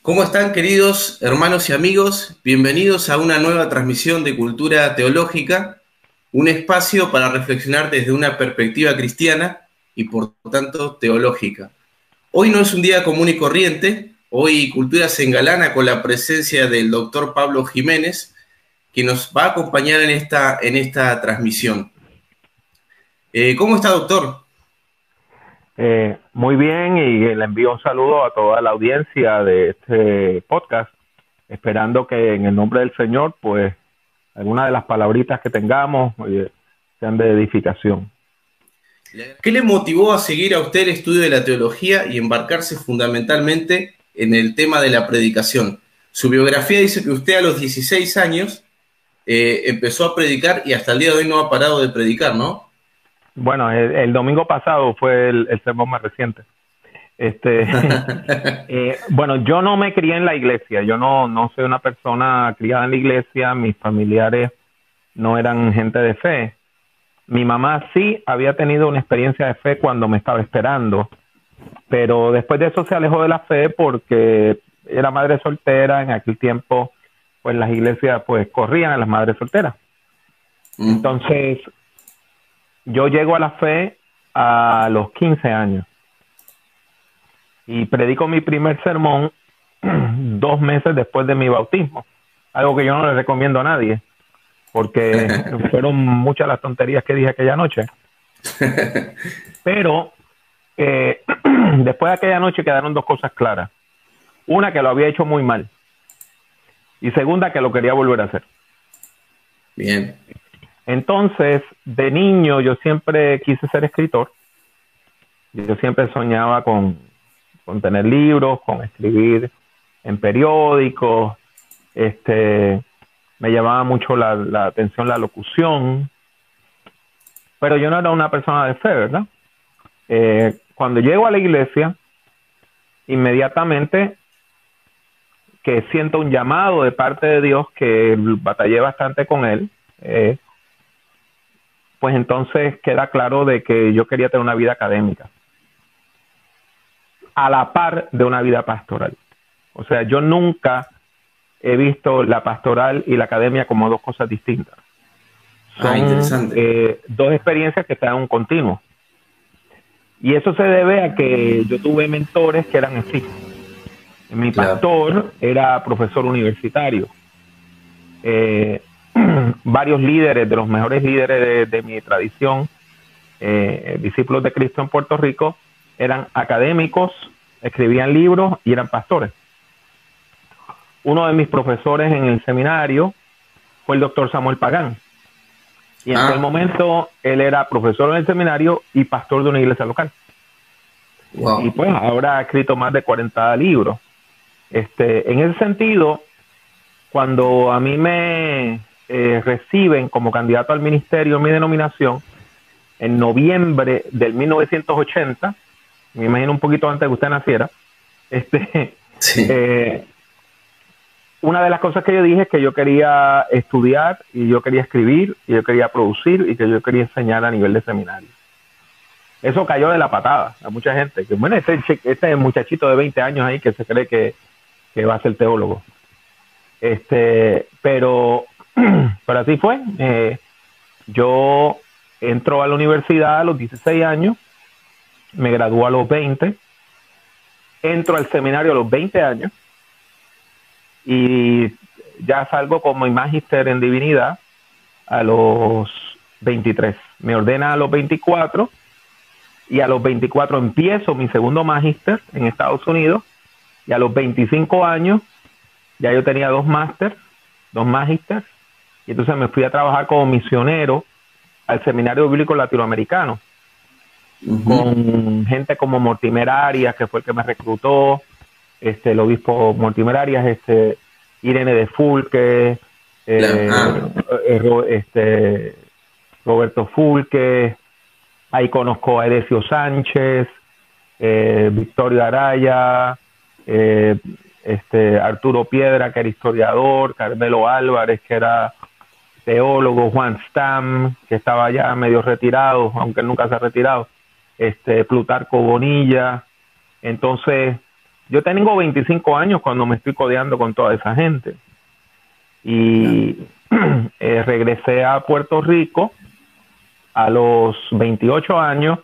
¿Cómo están, queridos hermanos y amigos? Bienvenidos a una nueva transmisión de Cultura Teológica, un espacio para reflexionar desde una perspectiva cristiana y por tanto teológica. Hoy no es un día común y corriente, hoy Cultura se engalana con la presencia del doctor Pablo Jiménez, que nos va a acompañar en esta transmisión. ¿Cómo está, doctor? Muy bien, y le envío un saludo a toda la audiencia de este podcast, esperando que en el nombre del Señor, pues, algunas de las palabritas que tengamos, sean de edificación. ¿Qué le motivó a seguir a usted el estudio de la teología y embarcarse fundamentalmente en el tema de la predicación? Su biografía dice que usted a los 16 años empezó a predicar y hasta el día de hoy no ha parado de predicar, ¿no? Bueno, el domingo pasado fue el sermón más reciente. Bueno, yo no me crié en la iglesia, yo no soy una persona criada en la iglesia, mis familiares no eran gente de fe. Mi mamá sí había tenido una experiencia de fe cuando me estaba esperando, pero después de eso se alejó de la fe porque era madre soltera. En aquel tiempo, pues las iglesias pues corrían a las madres solteras. Entonces, yo llego a la fe a los 15 años y predico mi primer sermón 2 meses después de mi bautismo, algo que yo no le recomiendo a nadie, porque fueron muchas las tonterías que dije aquella noche. Pero después de aquella noche quedaron 2 cosas claras. Una, que lo había hecho muy mal. Y segunda, que lo quería volver a hacer. Bien. Entonces, de niño yo siempre quise ser escritor. Yo siempre soñaba con tener libros, con escribir en periódicos. Me llamaba mucho la atención la locución. Pero yo no era una persona de fe, ¿verdad? Cuando llego a la iglesia, inmediatamente que siento un llamado de parte de Dios, que batallé bastante con él, pues entonces queda claro de que yo quería tener una vida académica a la par de una vida pastoral. O sea, yo nunca he visto la pastoral y la academia como 2 cosas distintas. Son 2 experiencias que están en un continuo. Y eso se debe a que yo tuve mentores que eran así. Mi pastor era profesor universitario. Varios líderes, de los mejores líderes de mi tradición, discípulos de Cristo en Puerto Rico, eran académicos, escribían libros y eran pastores. Uno de mis profesores en el seminario fue el doctor Samuel Pagán. Y en aquel momento él era profesor en el seminario y pastor de una iglesia local. Wow. Y pues ahora ha escrito más de 40 libros. En ese sentido, cuando a mí me reciben como candidato al ministerio en mi denominación, en noviembre del 1980, me imagino un poquito antes de que usted naciera, sí. Una de las cosas que yo dije es que yo quería estudiar y yo quería escribir y yo quería producir y que yo quería enseñar a nivel de seminario. Eso cayó de la patada a mucha gente. Que bueno, este muchachito de 20 años ahí que se cree que va a ser teólogo. Pero así fue. Yo entro a la universidad a los 16 años, me graduó a los 20, entro al seminario a los 20 años y ya salgo como magíster en divinidad a los 23. Me ordena a los 24 y a los 24 empiezo mi segundo magíster en Estados Unidos y a los 25 años ya yo tenía 2 másters, 2 magísters, y entonces me fui a trabajar como misionero al Seminario Bíblico Latinoamericano, con gente como Mortimer Arias, que fue el que me reclutó, el obispo Mortimer Arias, Irene de Fulque, Roberto Fulque. Ahí conozco a Edesio Sánchez, Victorio Araya, Arturo Piedra, que era historiador, Carmelo Álvarez, que era teólogo, Juan Stam, que estaba ya medio retirado, aunque nunca se ha retirado, Plutarco Bonilla. Entonces, yo tengo 25 años cuando me estoy codeando con toda esa gente. Y regresé a Puerto Rico a los 28 años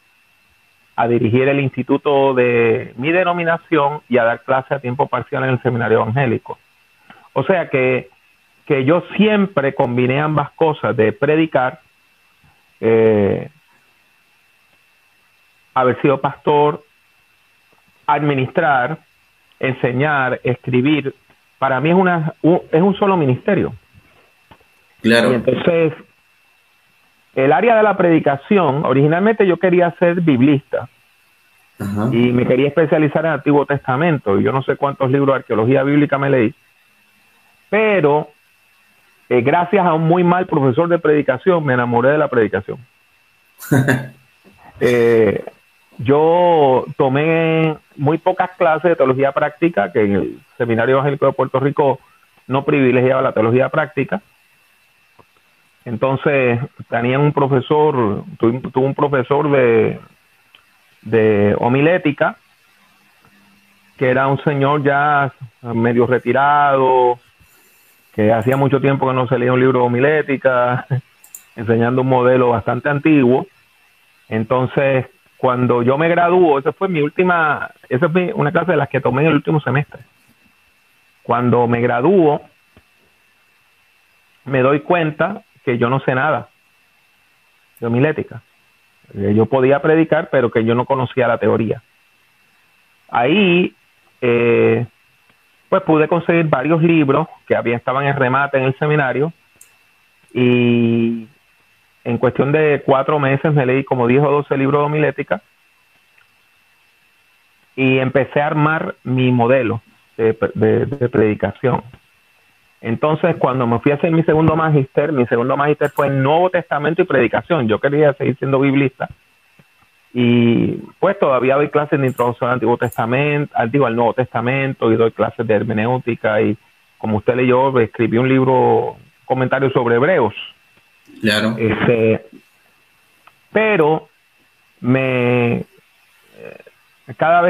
a dirigir el instituto de mi denominación y a dar clase a tiempo parcial en el seminario evangélico. O sea que yo siempre combiné ambas cosas de predicar, haber sido pastor, administrar, enseñar, escribir. Para mí es un solo ministerio. Claro. Y entonces, el área de la predicación, originalmente yo quería ser biblista. Ajá. Y me quería especializar en el Antiguo Testamento. Yo no sé cuántos libros de arqueología bíblica me leí, pero gracias a un muy mal profesor de predicación me enamoré de la predicación. Yo tomé muy pocas clases de teología práctica, que en el Seminario Evangélico de Puerto Rico no privilegiaba la teología práctica. Entonces tenía un profesor, tuve un profesor de homilética, que era un señor ya medio retirado, que hacía mucho tiempo que no se leía un libro de homilética, enseñando un modelo bastante antiguo. Entonces, cuando yo me graduó, esa fue una clase de las que tomé en el último semestre. Cuando me graduó, me doy cuenta que yo no sé nada de homilética. Yo podía predicar, pero que yo no conocía la teoría. Ahí, pues pude conseguir varios libros que estaban en remate en el seminario, y en cuestión de 4 meses me leí como 10 o 12 libros de homilética y empecé a armar mi modelo de predicación. Entonces, cuando me fui a hacer mi segundo magíster fue en Nuevo Testamento y predicación. Yo quería seguir siendo biblista y pues todavía doy clases de introducción al Antiguo Testamento, al Nuevo Testamento, y doy clases de hermenéutica, y como usted leyó, escribí un libro, comentario sobre Hebreos. Claro. Pero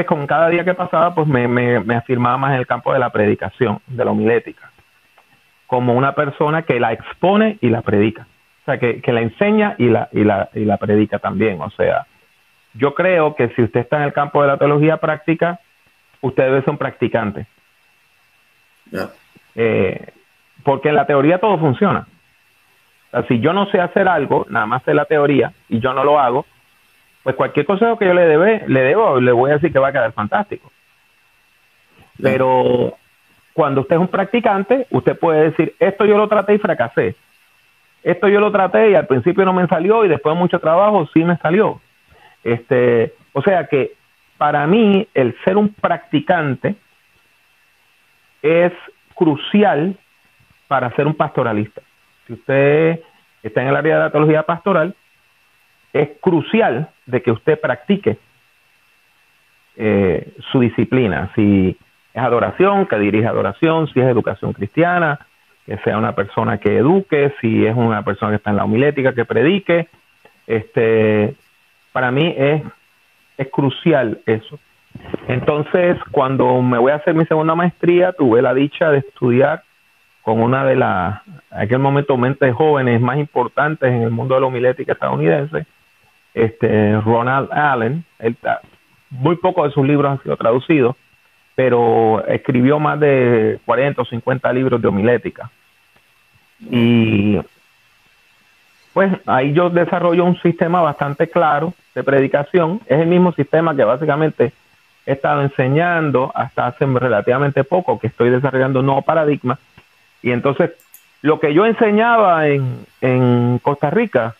con cada día que pasaba, pues me afirmaba más en el campo de la predicación, de la homilética, como una persona que la expone y la predica. O sea, que la enseña y la predica también. O sea, yo creo que si usted está en el campo de la teología práctica, usted debe ser un practicante. Yeah. Porque en la teoría todo funciona. O sea, si yo no sé hacer algo, nada más sé la teoría y yo no lo hago, pues cualquier consejo que yo le voy a decir que va a quedar fantástico. Yeah. Pero cuando usted es un practicante, usted puede decir, esto yo lo traté y fracasé. Esto yo lo traté y al principio no me salió, y después de mucho trabajo sí me salió. O sea que para mí el ser un practicante es crucial para ser un pastoralista. Si usted está en el área de la teología pastoral, es crucial de que usted practique su disciplina. Si es adoración, que dirija adoración; si es educación cristiana, que sea una persona que eduque; si es una persona que está en la homilética, que predique. Para mí es crucial eso. Entonces, cuando me voy a hacer mi segunda maestría, tuve la dicha de estudiar con una de las, en aquel momento, mentes jóvenes más importantes en el mundo de la homilética estadounidense, Ronald Allen. Muy pocos de sus libros han sido traducidos, pero escribió más de 40 o 50 libros de homilética. Y pues ahí yo desarrollo un sistema bastante claro de predicación. Es el mismo sistema que básicamente he estado enseñando hasta hace relativamente poco, que estoy desarrollando un nuevo paradigma. Y entonces, lo que yo enseñaba en Costa Rica,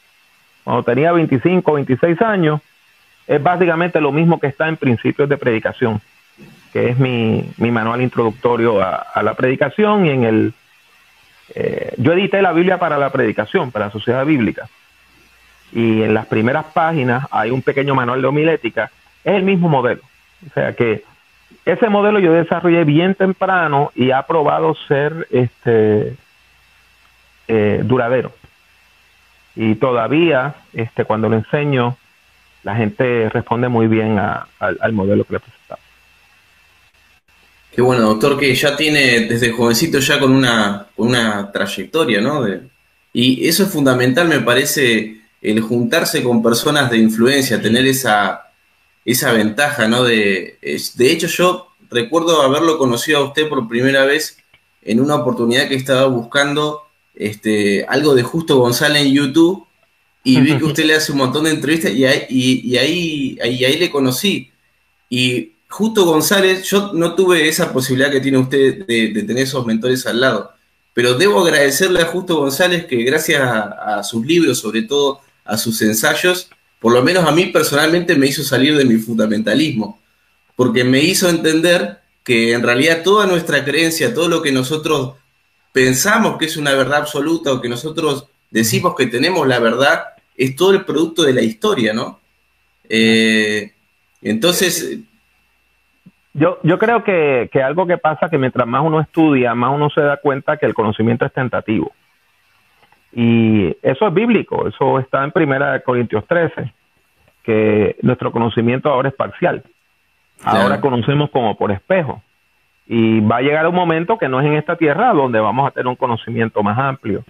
cuando tenía 25, 26 años, es básicamente lo mismo que está en Principios de Predicación, que es mi manual introductorio a la predicación. Y yo edité la Biblia para la predicación, para la Sociedad Bíblica. Y en las primeras páginas hay un pequeño manual de homilética. Es el mismo modelo. O sea que ese modelo yo desarrollé bien temprano y ha probado ser duradero. Y todavía, cuando lo enseño, la gente responde muy bien al modelo que le presentamos. Qué bueno, doctor, que ya tiene desde jovencito ya con una trayectoria, ¿no? Y eso es fundamental, me parece, el juntarse con personas de influencia, tener esa ventaja, ¿no? De hecho, yo recuerdo haberlo conocido a usted por primera vez en una oportunidad que estaba buscando algo de Justo González en YouTube y vi que usted le hace un montón de entrevistas y ahí le conocí. Y Justo González, yo no tuve esa posibilidad que tiene usted de tener esos mentores al lado, pero debo agradecerle a Justo González que gracias a sus libros, sobre todo a sus ensayos, por lo menos a mí personalmente me hizo salir de mi fundamentalismo, porque me hizo entender que en realidad toda nuestra creencia, todo lo que nosotros pensamos que es una verdad absoluta o que nosotros decimos que tenemos la verdad, es todo el producto de la historia, ¿no? Entonces, Yo creo que algo que pasa que mientras más uno estudia, más uno se da cuenta que el conocimiento es tentativo. Y eso es bíblico, eso está en 1 Corintios 13, que nuestro conocimiento ahora es parcial. claro. Ahora conocemos como por espejo. Y va a llegar un momento que no es en esta tierra donde vamos a tener un conocimiento más amplio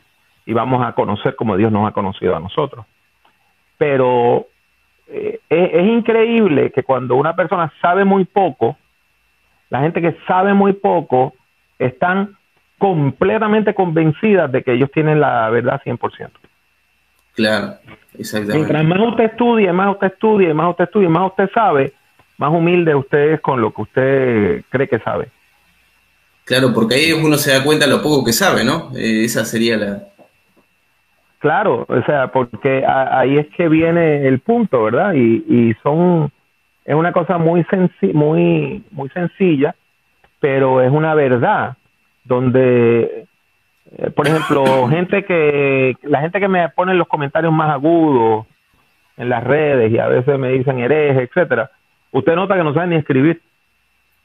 y vamos a conocer como Dios nos ha conocido a nosotros. Pero es increíble que cuando una persona sabe muy poco, la gente que sabe muy poco están completamente convencidas de que ellos tienen la verdad 100%. Claro, exactamente. Mientras más usted estudie, más usted estudie, más usted estudie, más usted sabe, más humilde usted es con lo que usted cree que sabe. Claro, porque ahí uno se da cuenta de lo poco que sabe, ¿no? Esa sería la... Claro, o sea, porque ahí es que viene el punto, ¿verdad? Es una cosa muy sencilla, pero es una verdad donde, por ejemplo, la gente que me pone los comentarios más agudos en las redes y a veces me dicen hereje, etcétera, usted nota que no saben ni escribir.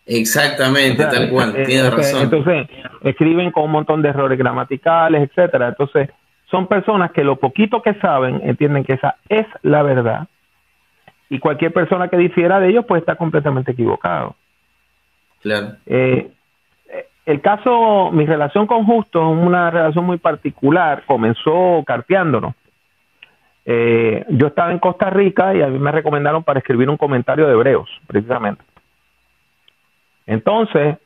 Exactamente, O sea, tal cual, tiene razón. Entonces, escriben con un montón de errores gramaticales, etcétera. Entonces, son personas que lo poquito que saben entienden que esa es la verdad y cualquier persona que difiera de ellos pues está completamente equivocado. Claro. El caso, mi relación con Justo es una relación muy particular, comenzó carteándonos. Yo estaba en Costa Rica y a mí me recomendaron para escribir un comentario de Hebreos, precisamente. Entonces,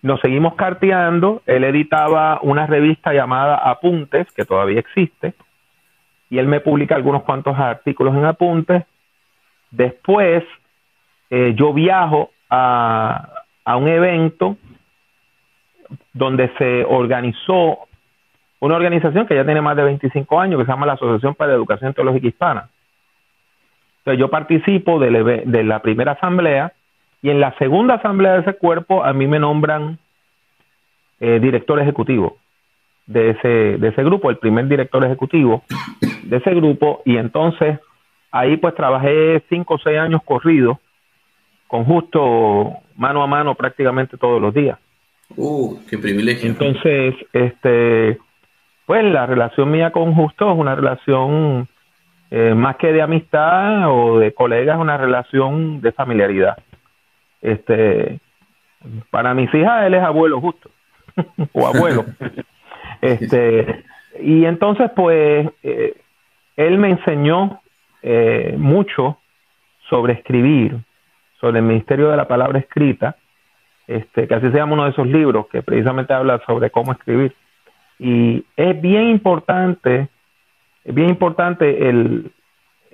nos seguimos carteando. Él editaba una revista llamada Apuntes, que todavía existe, y él me publica algunos cuantos artículos en Apuntes. Después, yo viajo a un evento donde se organizó una organización que ya tiene más de 25 años, que se llama la Asociación para la Educación Teológica Hispana. Entonces, yo participo de la primera asamblea, y en la segunda asamblea de ese cuerpo a mí me nombran director ejecutivo de ese grupo, el primer director ejecutivo de ese grupo. Y entonces ahí pues trabajé 5 o 6 años corridos con Justo mano a mano prácticamente todos los días. Qué privilegio. Entonces, pues la relación mía con Justo es una relación más que de amistad o de colegas, es una relación de familiaridad. Para mis hijas él es abuelo Justo o abuelo. Y entonces pues él me enseñó mucho sobre escribir, sobre el ministerio de la palabra escrita, que así se llama uno de esos libros que precisamente habla sobre cómo escribir. Y es bien importante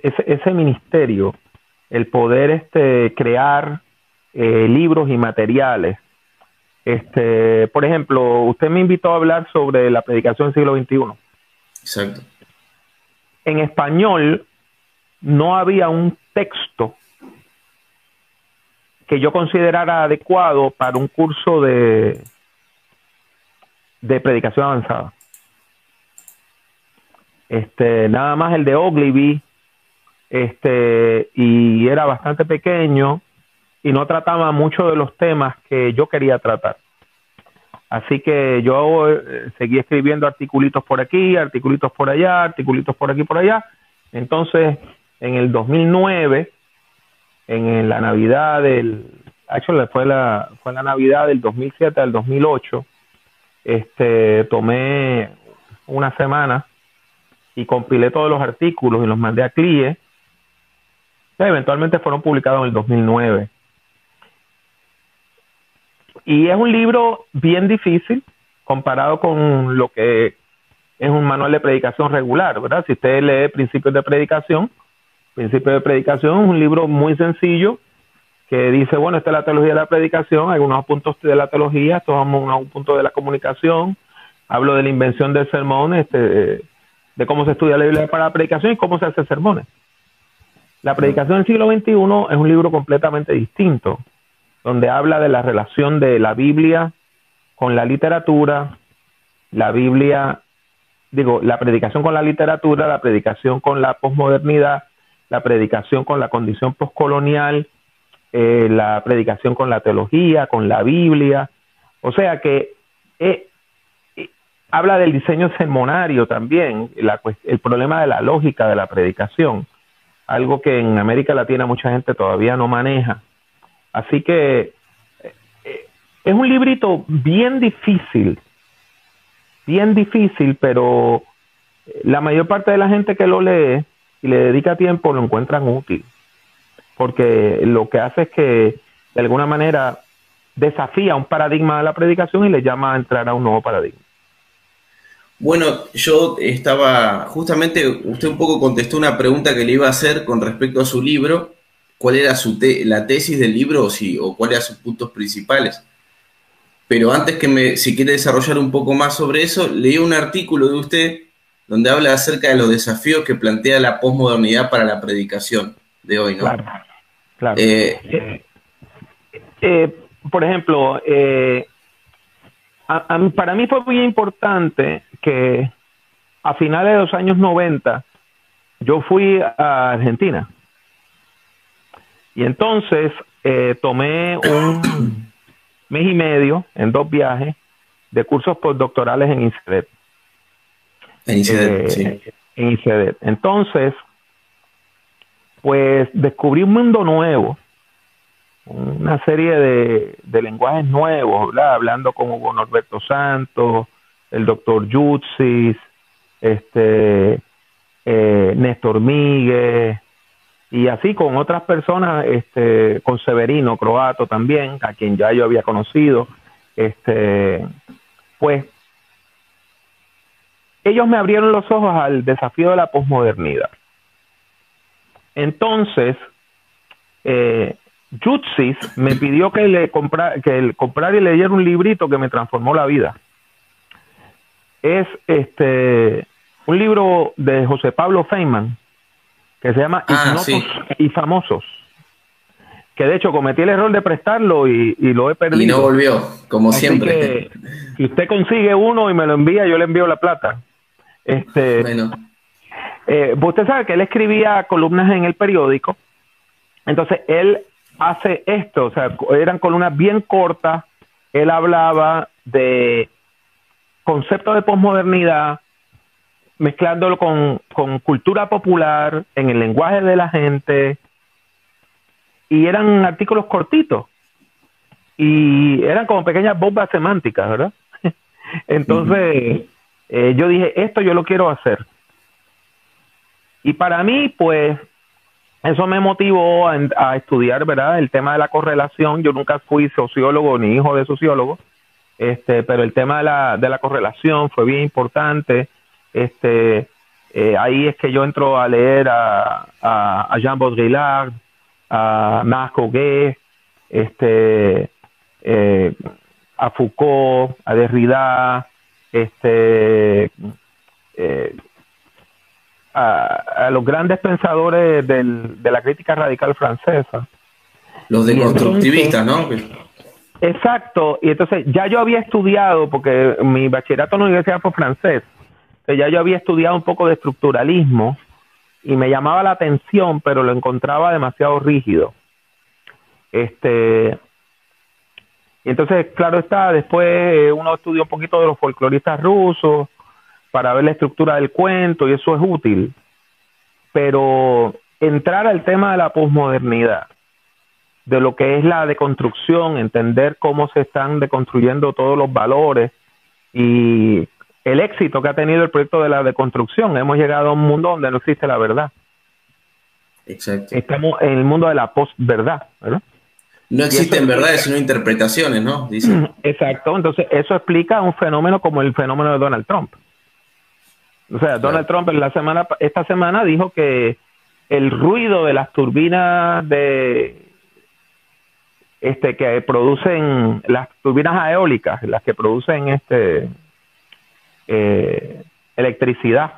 ese ministerio, el poder crear libros y materiales. Por ejemplo, usted me invitó a hablar sobre la predicación del siglo XXI. Exacto. En español no había un texto que yo considerara adecuado para un curso de predicación avanzada. Nada más el de Ogilvy, y era bastante pequeño y no trataba mucho de los temas que yo quería tratar. Así que yo seguí escribiendo articulitos por aquí, articulitos por allá, articulitos por aquí, por allá. Entonces, en el 2009, en la Navidad del actually fue la Navidad del 2007 al 2008. Tomé una semana y compilé todos los artículos y los mandé a CLIE. Eventualmente fueron publicados en el 2009. Y es un libro bien difícil comparado con lo que es un manual de predicación regular, ¿verdad? Si usted lee Principios de Predicación es un libro muy sencillo que dice, bueno, esta es la teología de la predicación, algunos puntos de la teología, tomamos un punto de la comunicación, hablo de la invención del sermón, de cómo se estudia la Biblia para la predicación y cómo se hace sermones. La predicación del siglo XXI es un libro completamente distinto, donde habla de la relación de la Biblia con la literatura, la predicación con la literatura, la predicación con la posmodernidad, la predicación con la condición postcolonial, la predicación con la teología, con la Biblia. O sea que habla del diseño sermonario también, el problema de la lógica de la predicación, algo que en América Latina mucha gente todavía no maneja. Así que es un librito bien difícil, pero la mayor parte de la gente que lo lee y le dedica tiempo lo encuentran útil, porque lo que hace es que de alguna manera desafía un paradigma de la predicación y le llama a entrar a un nuevo paradigma. Bueno, yo estaba, justamente usted un poco contestó una pregunta que le iba a hacer con respecto a su libro, cuál era la tesis del libro o cuáles eran sus puntos principales. Pero antes si quiere desarrollar un poco más sobre eso, leí un artículo de usted donde habla acerca de los desafíos que plantea la posmodernidad para la predicación de hoy, ¿no? Claro. Por ejemplo, para mí fue muy importante que a finales de los años 90 yo fui a Argentina. Y entonces tomé un mes y medio en 2 viajes de cursos postdoctorales en INSEADET. Sí. En INSEADET. Entonces, pues descubrí un mundo nuevo, una serie de lenguajes nuevos, ¿verdad? Hablando con Hugo Norberto Santos, el doctor Yutzis, Néstor Míguez, y así con otras personas, con Severino Croato también, a quien ya yo había conocido, pues ellos me abrieron los ojos al desafío de la posmodernidad. Entonces, Yutzis me pidió que comprara y leyera un librito que me transformó la vida. Es un libro de José Pablo Feynman que se llama Ignotos y Famosos, que de hecho cometí el error de prestarlo y lo he perdido. Y no volvió, como así siempre. Que, si usted consigue uno y me lo envía, yo le envío la plata. Bueno. Usted sabe que él escribía columnas en el periódico, entonces él hace esto, o sea, eran columnas bien cortas, él hablaba de conceptos de posmodernidad, mezclándolo con cultura popular, en el lenguaje de la gente, y eran artículos cortitos, y eran como pequeñas bombas semánticas, ¿verdad? Entonces, yo dije, esto yo lo quiero hacer. Y para mí, pues, eso me motivó a estudiar, ¿verdad?, el tema de la correlación. Yo nunca fui sociólogo ni hijo de sociólogo, pero el tema de la correlación fue bien importante. Ahí es que yo entro a leer a Jean Baudrillard, a Marc Augé, a Foucault, a Derrida, a los grandes pensadores de la crítica radical francesa. Los deconstructivistas, ¿no? Exacto, y entonces ya yo había estudiado, porque mi bachillerato en la universidad fue francés, ya yo había estudiado un poco de estructuralismo y me llamaba la atención, pero lo encontraba demasiado rígido. Y entonces, claro está, después uno estudia un poquito de los folcloristas rusos para ver la estructura del cuento, y eso es útil. Pero entrar al tema de la posmodernidad de lo que es la deconstrucción, entender cómo se están deconstruyendo todos los valores y el éxito que ha tenido el proyecto de la deconstrucción. Hemos llegado a un mundo donde no existe la verdad. Exacto. Estamos en el mundo de la postverdad, ¿verdad? No existen verdades, sino interpretaciones, ¿no? Dicen. Exacto. Entonces, eso explica un fenómeno como el fenómeno de Donald Trump. O sea, claro. Donald Trump esta semana dijo que el ruido de las turbinas que producen las turbinas eólicas, las que producen electricidad,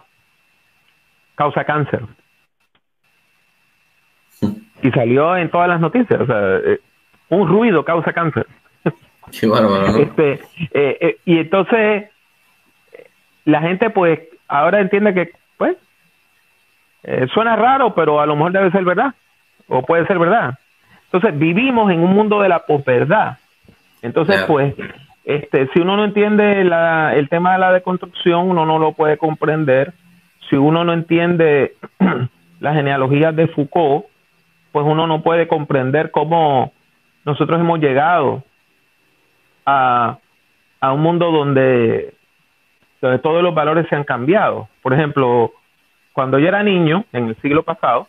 causa cáncer. Y salió en todas las noticias. O sea, un ruido causa cáncer. Qué bárbaro, ¿no? Y entonces la gente pues ahora entiende que pues suena raro, pero a lo mejor debe ser verdad, o puede ser verdad. Entonces vivimos en un mundo de la posverdad. Entonces, claro, pues, si uno no entiende el tema de la deconstrucción, uno no lo puede comprender. Si uno no entiende las genealogías de Foucault, pues uno no puede comprender cómo nosotros hemos llegado a un mundo donde todos los valores se han cambiado. Por ejemplo, cuando yo era niño, en el siglo pasado,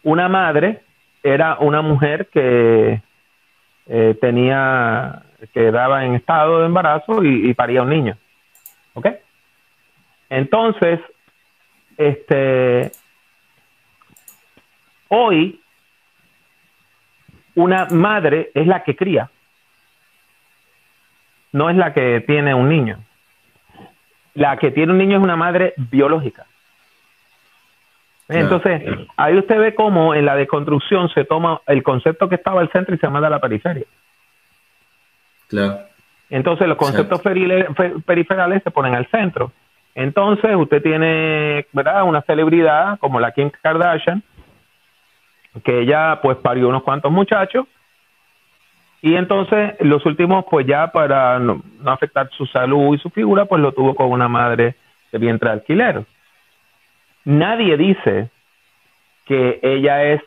una madre era una mujer que quedaba en estado de embarazo y paría un niño. ¿Ok? Entonces, hoy, una madre es la que cría, no es la que tiene un niño. La que tiene un niño es una madre biológica. Entonces, ahí usted ve cómo en la deconstrucción se toma el concepto que estaba al centro y se manda a la periferia. Claro. Entonces, los conceptos periferales se ponen al centro. Entonces, usted tiene, ¿verdad?, una celebridad como la Kim Kardashian, que ella pues parió unos cuantos muchachos, y entonces los últimos pues ya para no afectar su salud y su figura pues lo tuvo con una madre de vientre de alquiler. Nadie dice que ella es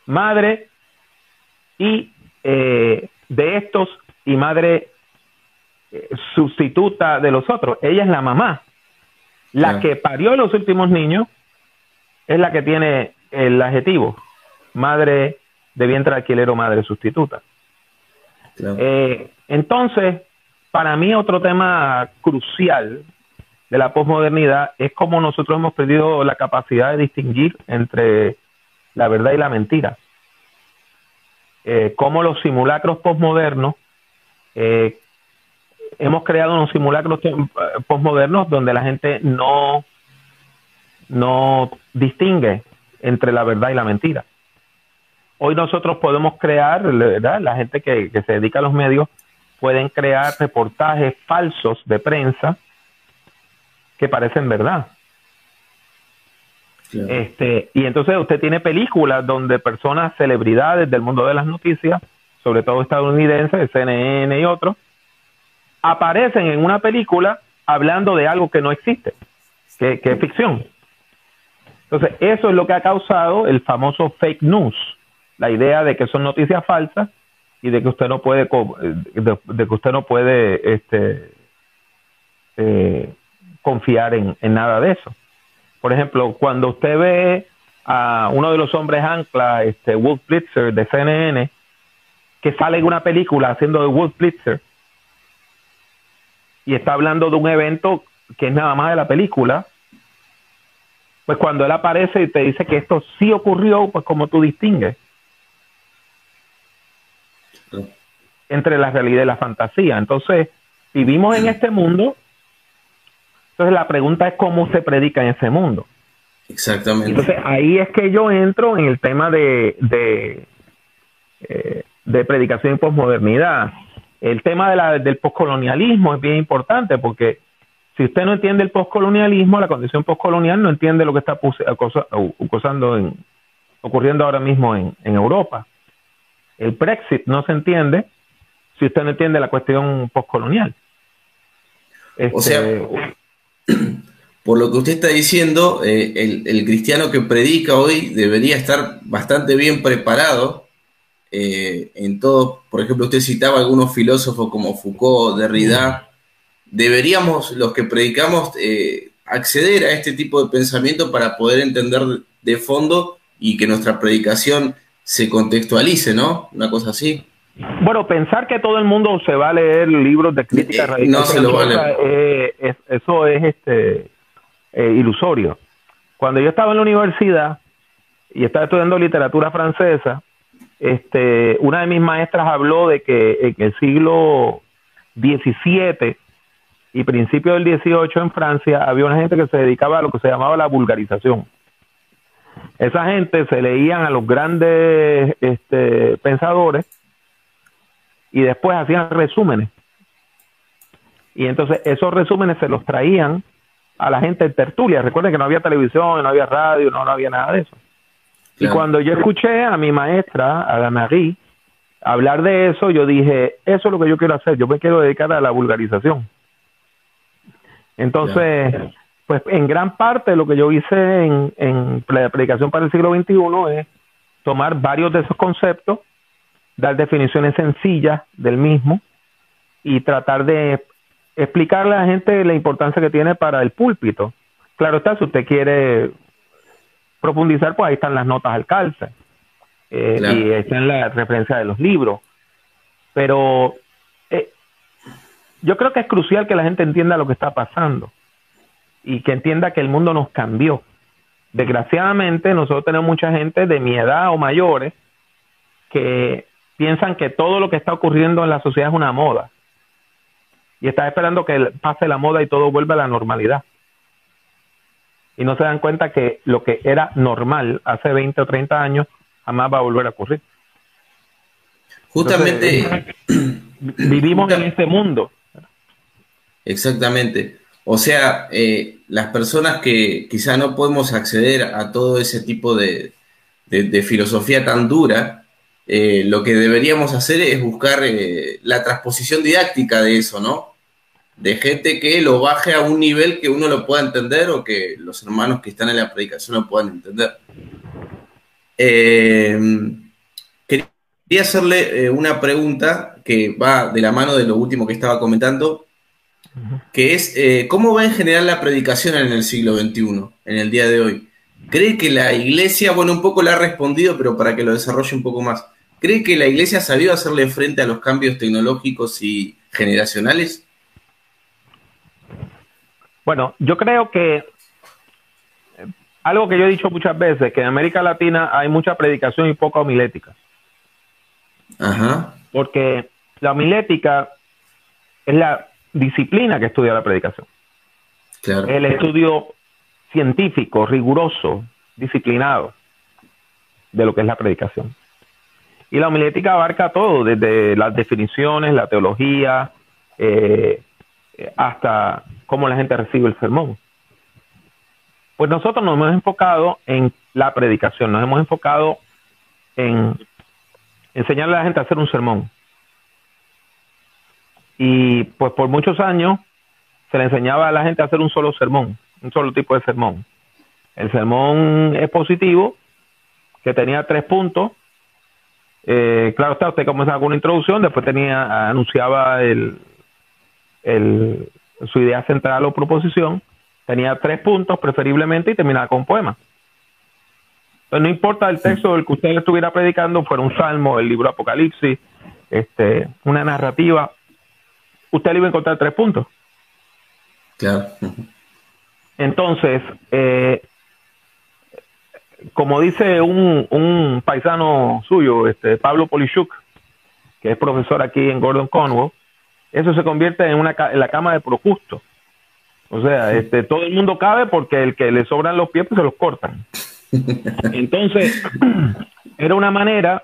madre y de estos y madre sustituta de los otros. Ella es la mamá. La que parió los últimos niños es la que tiene el adjetivo madre de vientre de alquiler o madre sustituta. Claro. Entonces, para mí otro tema crucial de la posmodernidad es cómo nosotros hemos perdido la capacidad de distinguir entre la verdad y la mentira. Cómo los simulacros posmodernos, hemos creado unos simulacros posmodernos donde la gente no distingue entre la verdad y la mentira. Hoy nosotros podemos crear, ¿verdad?, la gente que se dedica a los medios pueden crear reportajes falsos de prensa que parecen verdad. Claro. Y entonces usted tiene películas donde personas, celebridades del mundo de las noticias, sobre todo estadounidenses, CNN y otros, aparecen en una película hablando de algo que no existe, que es ficción. Entonces, eso es lo que ha causado el famoso fake news, la idea de que son noticias falsas y de que usted no puede confiar en nada de eso. Por ejemplo, cuando usted ve a uno de los hombres ancla, Wolf Blitzer de CNN, que sale en una película haciendo de Wolf Blitzer y está hablando de un evento que es nada más de la película, pues cuando él aparece y te dice que esto sí ocurrió, pues como tú distingues entre la realidad y la fantasía. Entonces, vivimos en este mundo. Entonces, la pregunta es cómo se predica en ese mundo. Exactamente. Entonces, ahí es que yo entro en el tema de predicación y posmodernidad. El tema del poscolonialismo es bien importante porque si usted no entiende el poscolonialismo, la condición poscolonial, no entiende lo que está ocurriendo ahora mismo en Europa. El Brexit no se entiende si usted no entiende la cuestión poscolonial. O sea, por lo que usted está diciendo, el cristiano que predica hoy debería estar bastante bien preparado en todo, por ejemplo, usted citaba algunos filósofos como Foucault, Derrida, deberíamos, los que predicamos, acceder a este tipo de pensamiento para poder entender de fondo y que nuestra predicación se contextualice, ¿no? Una cosa así. Bueno, pensar que todo el mundo se va a leer libros de crítica radical, no se lo va a leer. Eso es ilusorio. Cuando yo estaba en la universidad y estaba estudiando literatura francesa, una de mis maestras habló de que en el siglo XVII y principio del XVIII en Francia había una gente que se dedicaba a lo que se llamaba la vulgarización. Esa gente se leían a los grandes pensadores y después hacían resúmenes. Y entonces esos resúmenes se los traían a la gente en tertulia. Recuerden que no había televisión, no había radio, no había nada de eso. Claro. Y cuando yo escuché a mi maestra, a Marie, hablar de eso, yo dije, eso es lo que yo quiero hacer. Yo me quiero dedicar a la vulgarización. Entonces, claro, pues en gran parte lo que yo hice en la predicación para el siglo XXI es tomar varios de esos conceptos, dar definiciones sencillas del mismo y tratar de explicarle a la gente la importancia que tiene para el púlpito. Claro está, si usted quiere profundizar, pues ahí están las notas al calce, claro, y ahí están las referencias de los libros. Pero yo creo que es crucial que la gente entienda lo que está pasando y que entienda que el mundo nos cambió. Desgraciadamente, nosotros tenemos mucha gente de mi edad o mayores que piensan que todo lo que está ocurriendo en la sociedad es una moda y están esperando que pase la moda y todo vuelva a la normalidad. Y no se dan cuenta que lo que era normal hace 20 o 30 años jamás va a volver a ocurrir. Justamente. Entonces, vivimos en este mundo. Exactamente. O sea, las personas que quizá no podemos acceder a todo ese tipo de filosofía tan dura, lo que deberíamos hacer es buscar la transposición didáctica de eso, ¿no? De gente que lo baje a un nivel que uno lo pueda entender o que los hermanos que están en la predicación lo puedan entender. Quería hacerle una pregunta que va de la mano de lo último que estaba comentando, que es, ¿cómo va en general la predicación en el siglo XXI, en el día de hoy? ¿Cree que la iglesia, bueno, un poco le ha respondido, pero para que lo desarrolle un poco más, ¿cree que la iglesia ha sabido hacerle frente a los cambios tecnológicos y generacionales? Bueno, yo creo que algo que yo he dicho muchas veces, que en América Latina hay mucha predicación y poca homilética. Ajá. Porque la homilética es la disciplina que estudia la predicación. Claro. El estudio científico, riguroso, disciplinado de lo que es la predicación. Y la homilética abarca todo, desde las definiciones, la teología, hasta cómo la gente recibe el sermón. Pues nosotros nos hemos enfocado en la predicación, nos hemos enfocado en enseñarle a la gente a hacer un sermón. Y pues por muchos años se le enseñaba a la gente a hacer un solo sermón, un solo tipo de sermón. El sermón expositivo, que tenía 3 puntos. Claro está, usted comenzaba con una introducción, después anunciaba su idea central o proposición, tenía 3 puntos preferiblemente y terminaba con un poema. Entonces no importa el texto del que usted estuviera predicando, fuera un salmo, el libro Apocalipsis, una narrativa, usted le iba a encontrar 3 puntos. Claro. Entonces, como dice un paisano suyo, Pablo Polishuk, que es profesor aquí en Gordon Conwell, eso se convierte en la cama de Procusto. O sea, todo el mundo cabe porque el que le sobran los pies pues se los cortan. Entonces, era una manera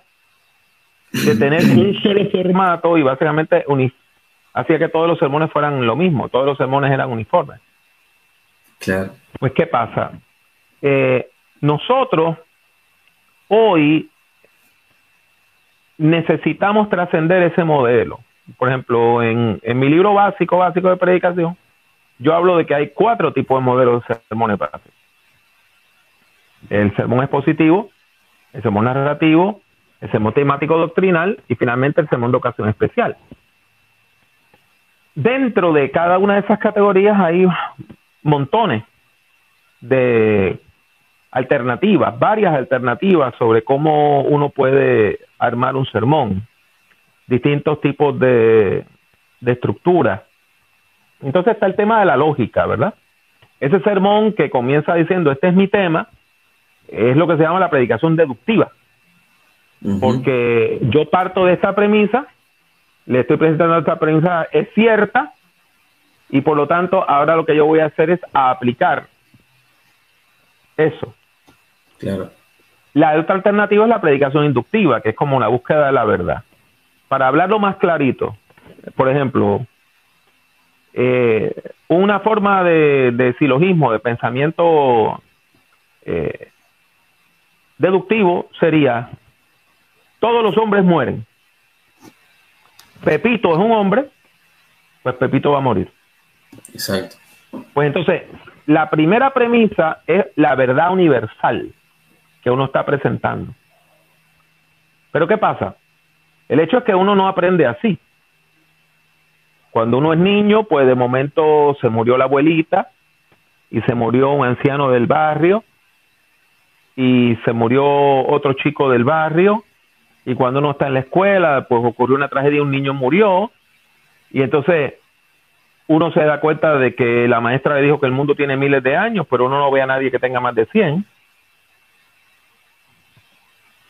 de tener un solo formato y básicamente hacía que todos los sermones fueran lo mismo, todos los sermones eran uniformes. Claro. Pues, ¿qué pasa? Nosotros hoy necesitamos trascender ese modelo. Por ejemplo, en mi libro básico de predicación, yo hablo de que hay 4 tipos de modelos de sermones básicos. El sermón expositivo, el sermón narrativo, el sermón temático doctrinal y finalmente el sermón de ocasión especial. Dentro de cada una de esas categorías hay montones de alternativas, varias alternativas sobre cómo uno puede armar un sermón, distintos tipos de estructura. Entonces está el tema de la lógica, ¿verdad? Ese sermón que comienza diciendo, este es mi tema, es lo que se llama la predicación deductiva. Porque yo parto de esta premisa, le estoy presentando esta premisa, es cierta, y por lo tanto ahora lo que yo voy a hacer es aplicar eso. Claro. La otra alternativa es la predicación inductiva, que es como una búsqueda de la verdad. Para hablarlo más clarito, por ejemplo, una forma de silogismo, de pensamiento deductivo sería: todos los hombres mueren. Pepito es un hombre, pues Pepito va a morir. Exacto. Pues entonces, la primera premisa es la verdad universal que uno está presentando. Pero ¿qué pasa? El hecho es que uno no aprende así. Cuando uno es niño, pues de momento se murió la abuelita y se murió un anciano del barrio y se murió otro chico del barrio, y cuando uno está en la escuela, pues ocurrió una tragedia, un niño murió, y entonces uno se da cuenta de que la maestra le dijo que el mundo tiene miles de años, pero uno no ve a nadie que tenga más de 100.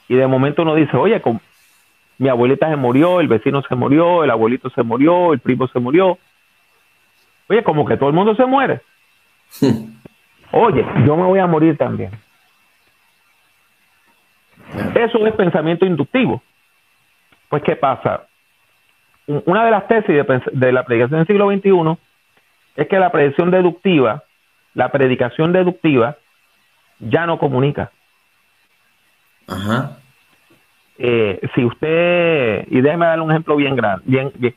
Y de momento uno dice, oye, mi abuelita se murió, el vecino se murió, el abuelito se murió, el primo se murió. Oye, como que todo el mundo se muere. Oye, yo me voy a morir también. Eso es pensamiento inductivo. Pues, ¿qué pasa? Una de las tesis de la predicación del siglo XXI es que la predicación deductiva ya no comunica. Ajá. Si usted, y déjeme darle un ejemplo bien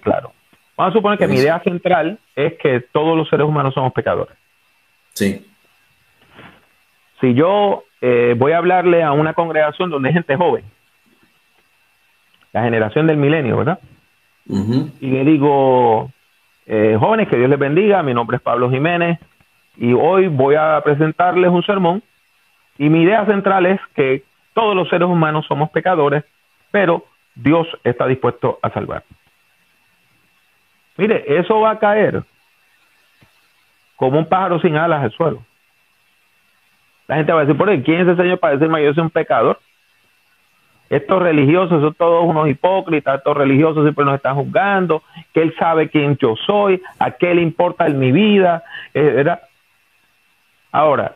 claro. Vamos a suponer que mi idea central es que todos los seres humanos somos pecadores. Sí. Si yo voy a hablarle a una congregación donde hay gente joven, la generación del milenio, ¿verdad? Y le digo, jóvenes, que Dios les bendiga, mi nombre es Pablo Jiménez, y hoy voy a presentarles un sermón, y mi idea central es que todos los seres humanos somos pecadores, pero Dios está dispuesto a salvar. Mire, eso va a caer como un pájaro sin alas al suelo. La gente va a decir, ¿por qué? ¿Quién es ese señor para decirme que yo soy un pecador? Estos religiosos son todos unos hipócritas, estos religiosos siempre nos están juzgando, que él sabe quién yo soy, a qué le importa en mi vida, ¿verdad? Ahora,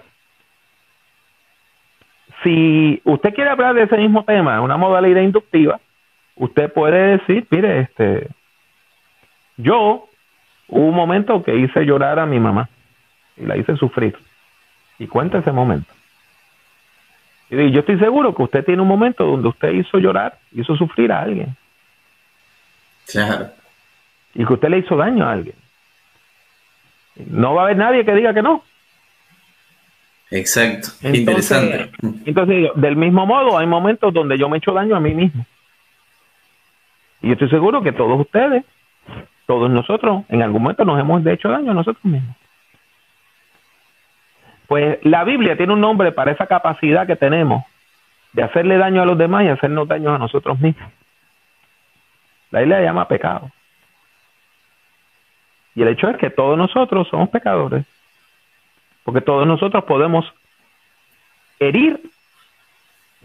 si usted quiere hablar de ese mismo tema, una modalidad inductiva, usted puede decir, mire, yo hubo un momento que hice llorar a mi mamá y la hice sufrir. Y cuenta ese momento. Y yo estoy seguro que usted tiene un momento donde usted hizo llorar, hizo sufrir a alguien. Claro. Y que usted le hizo daño a alguien. No va a haber nadie que diga que no. Exacto. Entonces, interesante. Entonces, del mismo modo, hay momentos donde yo me echo daño a mí mismo. Y yo estoy seguro que todos ustedes, todos nosotros, en algún momento nos hemos hecho daño a nosotros mismos. Pues la Biblia tiene un nombre para esa capacidad que tenemos de hacerle daño a los demás y hacernos daño a nosotros mismos. La Biblia le llama pecado. Y el hecho es que todos nosotros somos pecadores. Porque todos nosotros podemos herir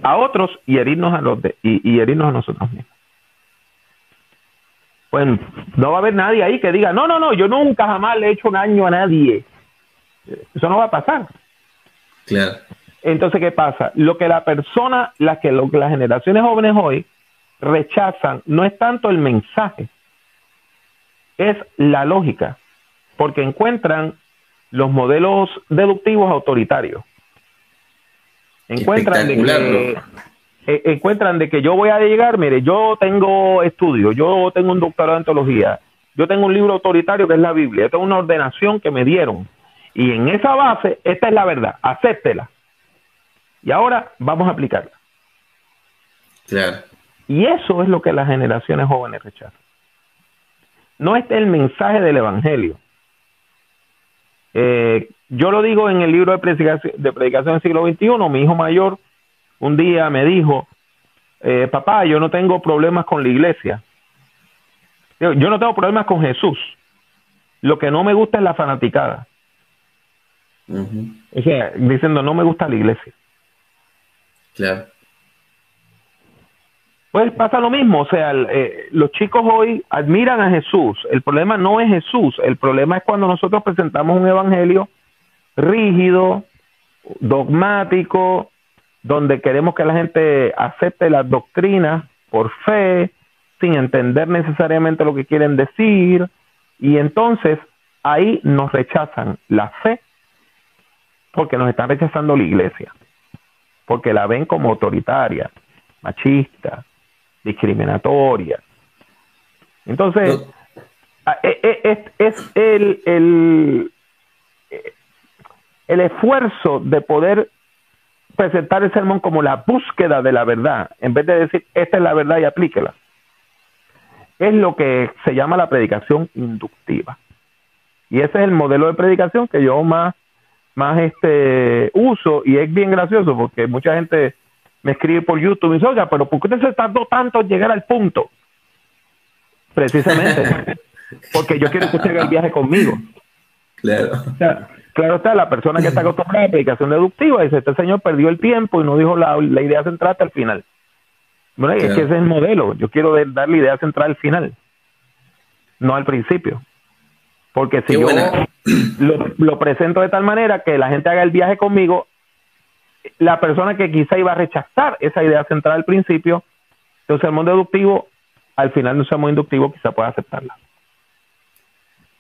a otros y herirnos y herirnos a nosotros mismos. Pues no va a haber nadie ahí que diga, no, yo nunca jamás le he hecho daño a nadie. Eso no va a pasar. Claro. Entonces, ¿qué pasa? Lo que las generaciones jóvenes hoy rechazan no es tanto el mensaje, es la lógica, porque encuentran los modelos deductivos autoritarios. Encuentran de que yo voy a llegar, mire, yo tengo estudios, yo tengo un doctorado en teología, yo tengo un libro autoritario que es la Biblia, yo tengo una ordenación que me dieron, y en esa base, esta es la verdad, acéptela. Y ahora vamos a aplicarla. Claro. Y eso es lo que las generaciones jóvenes rechazan. No es el mensaje del evangelio. Yo lo digo en el libro de predicación del siglo XXI. Mi hijo mayor un día me dijo, papá, yo no tengo problemas con la iglesia. Yo no tengo problemas con Jesús. Lo que no me gusta es la fanaticada. O sea, diciendo, no me gusta la iglesia. Claro. Pues pasa lo mismo, o sea, los chicos hoy admiran a Jesús. El problema no es Jesús, el problema es cuando nosotros presentamos un evangelio rígido, dogmático, donde queremos que la gente acepte las doctrinas por fe, sin entender necesariamente lo que quieren decir, y entonces ahí nos rechazan la fe, porque nos están rechazando la iglesia, porque la ven como autoritaria, machista, discriminatoria. Entonces, es el esfuerzo de poder presentar el sermón como la búsqueda de la verdad, en vez de decir, esta es la verdad y aplíquela. Es lo que se llama la predicación inductiva. Y ese es el modelo de predicación que yo más uso, y es bien gracioso porque mucha gente me escribe por YouTube y dice, oiga, pero ¿por qué usted se tardó tanto en llegar al punto? Precisamente porque yo quiero que usted haga el viaje conmigo. Claro. O sea, claro está, la persona que está acostumbrada a la predicación deductiva dice, este señor perdió el tiempo y no dijo la idea central hasta el final. Bueno, claro. Es que ese es el modelo. Yo quiero dar la idea central al final, no al principio. Porque si yo lo presento de tal manera que la gente haga el viaje conmigo, la persona que quizá iba a rechazar esa idea central al principio, de un sermón deductivo, al final de un sermón inductivo quizá pueda aceptarla.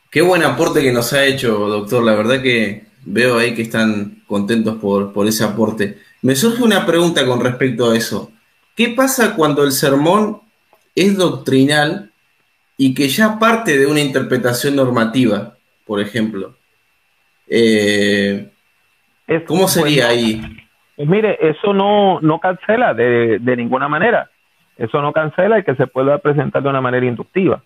Qué buen aporte que nos ha hecho, doctor. La verdad que veo ahí que están contentos por ese aporte. Me surge una pregunta con respecto a eso. ¿Qué pasa cuando el sermón es doctrinal y que ya parte de una interpretación normativa, por ejemplo? ¿Cómo sería ahí? Pues mire, eso no cancela de ninguna manera. Eso no cancela el que se pueda presentar de una manera inductiva.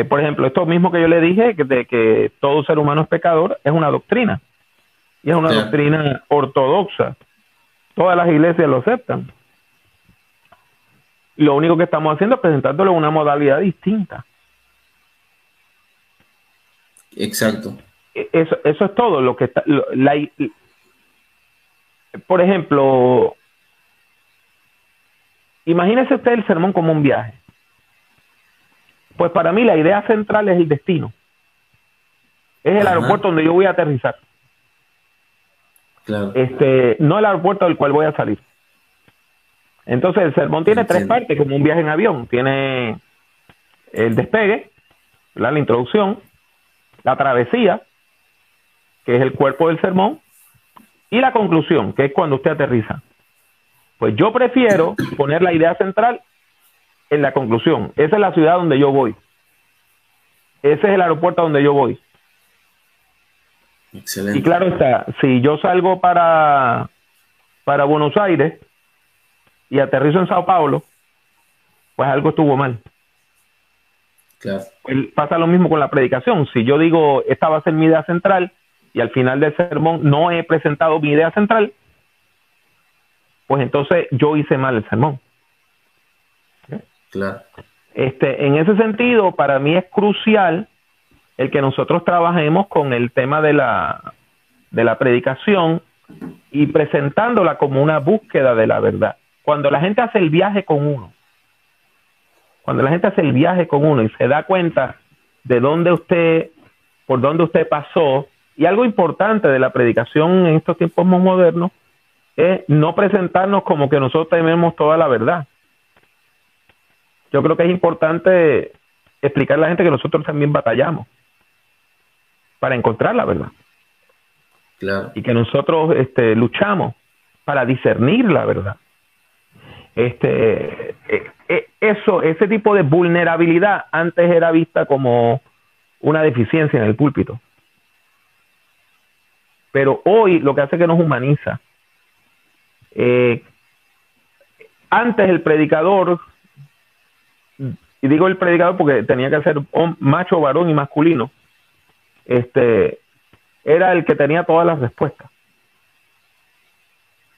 Por ejemplo, esto mismo que yo le dije, de que todo ser humano es pecador, es una doctrina. Y es una doctrina ortodoxa. Todas las iglesias lo aceptan. Lo único que estamos haciendo es presentándolo en una modalidad distinta. Exacto. Eso es todo lo que está. Por ejemplo, imagínese usted el sermón como un viaje. Pues para mí la idea central es el destino. Es el aeropuerto donde yo voy a aterrizar. Claro. No el aeropuerto del cual voy a salir. Entonces el sermón tiene tres partes, como un viaje en avión. Tiene el despegue, la introducción, la travesía, que es el cuerpo del sermón, y la conclusión, que es cuando usted aterriza. Pues yo prefiero poner la idea central en la conclusión. Esa es la ciudad donde yo voy. Ese es el aeropuerto donde yo voy. Excelente. Y claro está, si yo salgo para Buenos Aires y aterrizo en Sao Paulo, pues algo estuvo mal. Claro. Pues pasa lo mismo con la predicación. Si yo digo, esta va a ser mi idea central, y al final del sermón no he presentado mi idea central, pues entonces yo hice mal el sermón. Claro. En ese sentido, para mí es crucial el que nosotros trabajemos con el tema de la predicación y presentándola como una búsqueda de la verdad. Cuando la gente hace el viaje con uno, y se da cuenta de por dónde usted pasó, y algo importante de la predicación en estos tiempos más modernos es no presentarnos como que nosotros tenemos toda la verdad. Yo creo que es importante explicarle a la gente que nosotros también batallamos para encontrar la verdad. Claro. Y que nosotros luchamos para discernir la verdad. Ese tipo de vulnerabilidad antes era vista como una deficiencia en el púlpito. Pero hoy lo que hace es que nos humaniza. antes el predicador, y digo el predicador porque tenía que ser macho, varón y masculino, era el que tenía todas las respuestas.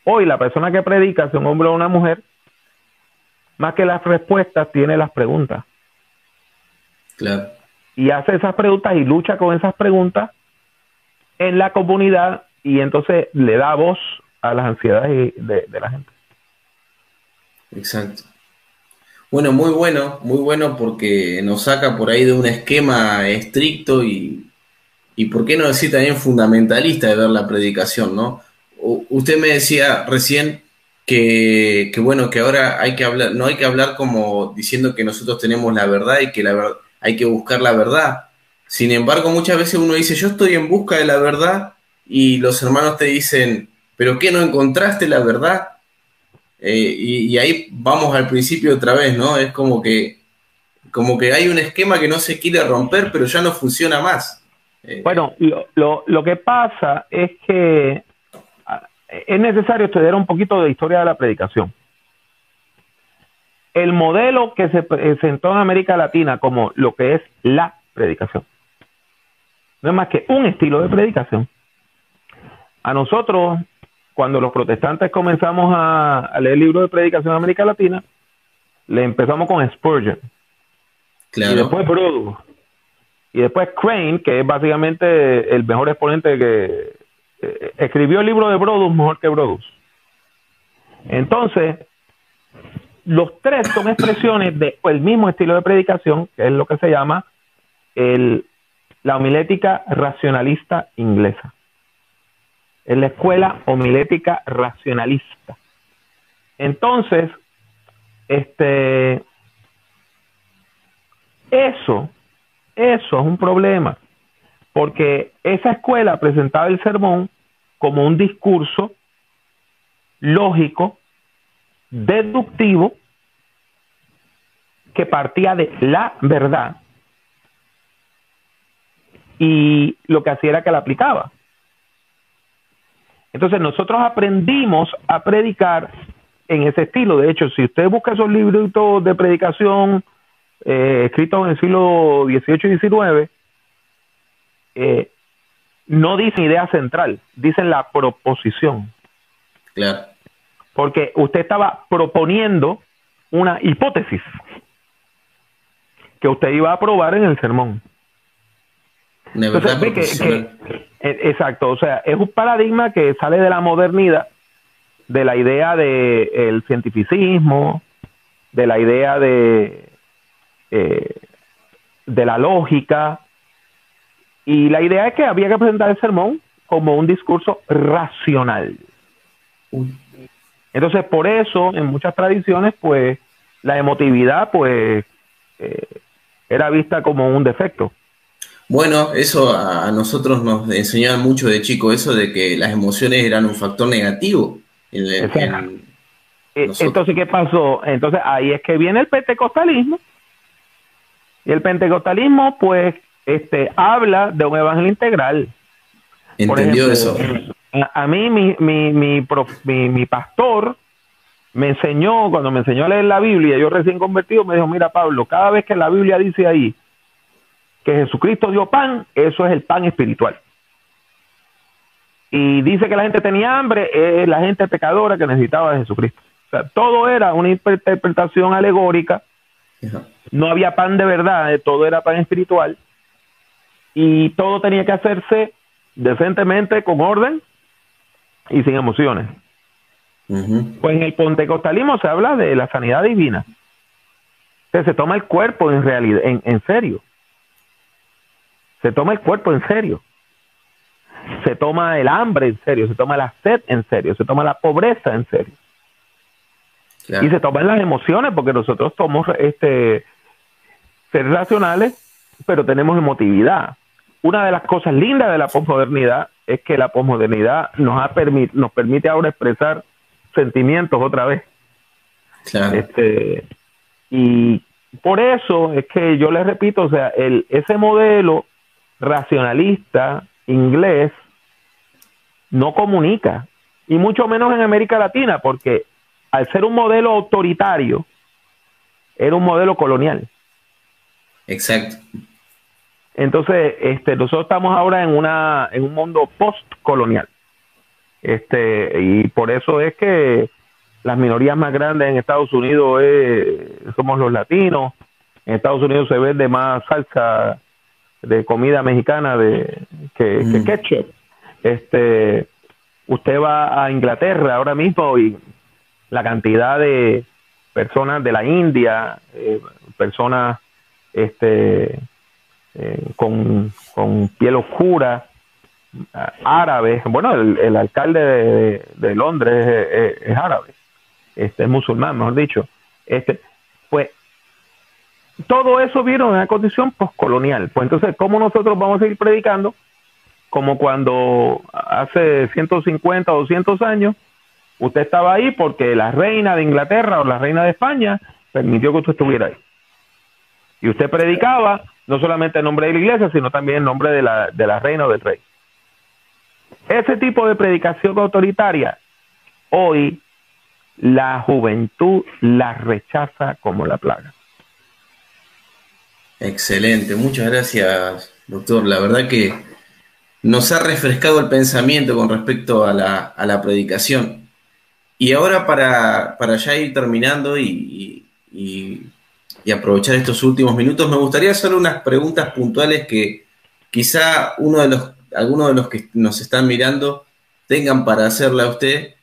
Hoy la persona que predica, sea un hombre o una mujer, más que las respuestas, tiene las preguntas. Claro. Y hace esas preguntas y lucha con esas preguntas en la comunidad, y entonces le da voz a las ansiedades de la gente. Exacto. Bueno, muy bueno porque nos saca por ahí de un esquema estricto y por qué no decir también fundamentalista de ver la predicación, ¿no? Usted me decía recién que bueno, que ahora hay que hablar, no hay que hablar como diciendo que nosotros tenemos la verdad y que hay que buscar la verdad. Sin embargo, muchas veces uno dice, yo estoy en busca de la verdad, y los hermanos te dicen, ¿pero qué, no encontraste la verdad? Y ahí vamos al principio otra vez, ¿no? Es como que hay un esquema que no se quiere romper, pero ya no funciona más. Bueno, lo que pasa es que es necesario estudiar un poquito de historia de la predicación. El modelo que se presentó en América Latina como lo que es la predicación no es más que un estilo de predicación. A nosotros, cuando los protestantes comenzamos a leer libros de predicación en América Latina, le empezamos con Spurgeon. Claro. Y después Brodus. Y después Crane, que es básicamente el mejor exponente que escribió el libro de Brodus mejor que Brodus. Entonces, los tres son expresiones del mismo estilo de predicación, que es lo que se llama la homilética racionalista inglesa. Es la escuela homilética racionalista. Entonces, eso es un problema, porque esa escuela presentaba el sermón como un discurso lógico, deductivo, que partía de la verdad, y lo que hacía era que la aplicaba. Entonces nosotros aprendimos a predicar en ese estilo. De hecho, si usted busca esos libros de predicación escritos en el siglo XVIII y XIX, no dicen idea central, dicen la proposición. Claro. Porque usted estaba proponiendo una hipótesis que usted iba a probar en el sermón. Entonces, exacto, o sea, es un paradigma que sale de la modernidad, de la idea del cientificismo, de la idea de la lógica, y la idea es que había que presentar el sermón como un discurso racional. Entonces, por eso, en muchas tradiciones, pues, la emotividad, pues, era vista como un defecto. Bueno, eso a nosotros nos enseñaban mucho de chico, eso de que las emociones eran un factor negativo. Entonces, ¿qué pasó? Entonces, ahí es que viene el pentecostalismo. Y el pentecostalismo, pues, habla de un evangelio integral. ¿Entendió eso? A mí, mi pastor me enseñó, cuando me enseñó a leer la Biblia, yo recién convertido, me dijo, mira, Pablo, cada vez que la Biblia dice ahí que Jesucristo dio pan, eso es el pan espiritual. Y dice que la gente tenía hambre, es la gente pecadora que necesitaba de Jesucristo. O sea, todo era una interpretación alegórica. No había pan de verdad, todo era pan espiritual. Y todo tenía que hacerse decentemente, con orden y sin emociones. Pues en el pentecostalismo se habla de la sanidad divina. Entonces se toma el cuerpo en realidad, en serio. Se toma el cuerpo en serio. Se toma el hambre en serio, se toma la sed en serio, se toma la pobreza en serio. Claro. Y se toman las emociones, porque nosotros somos seres racionales, pero tenemos emotividad. Una de las cosas lindas de la posmodernidad es que la posmodernidad nos permite ahora expresar sentimientos otra vez. Claro. Y por eso es que yo les repito, o sea, ese modelo racionalista inglés no comunica, y mucho menos en América Latina, porque al ser un modelo autoritario, era un modelo colonial. Exacto. Entonces, nosotros estamos ahora en un mundo postcolonial. Y por eso es que las minorías más grandes en Estados Unidos somos los latinos. En Estados Unidos se vende más salsa de comida mexicana que ketchup. Usted va a Inglaterra ahora mismo y la cantidad de personas de la India, personas con piel oscura, árabes. Bueno, el alcalde de Londres es árabe, es musulmán, mejor dicho. Pues todo eso vieron en una condición postcolonial. Pues entonces, ¿cómo nosotros vamos a seguir predicando? Como cuando hace 150 o 200 años usted estaba ahí porque la reina de Inglaterra o la reina de España permitió que usted estuviera ahí. Y usted predicaba no solamente en nombre de la iglesia, sino también en nombre de la reina o del rey. Ese tipo de predicación autoritaria, hoy la juventud la rechaza como la plaga. Excelente, muchas gracias, doctor. La verdad que nos ha refrescado el pensamiento con respecto a la predicación. Y ahora para ya ir terminando y aprovechar estos últimos minutos, me gustaría hacer unas preguntas puntuales que quizá algunos de los que nos están mirando tengan para hacerle a usted,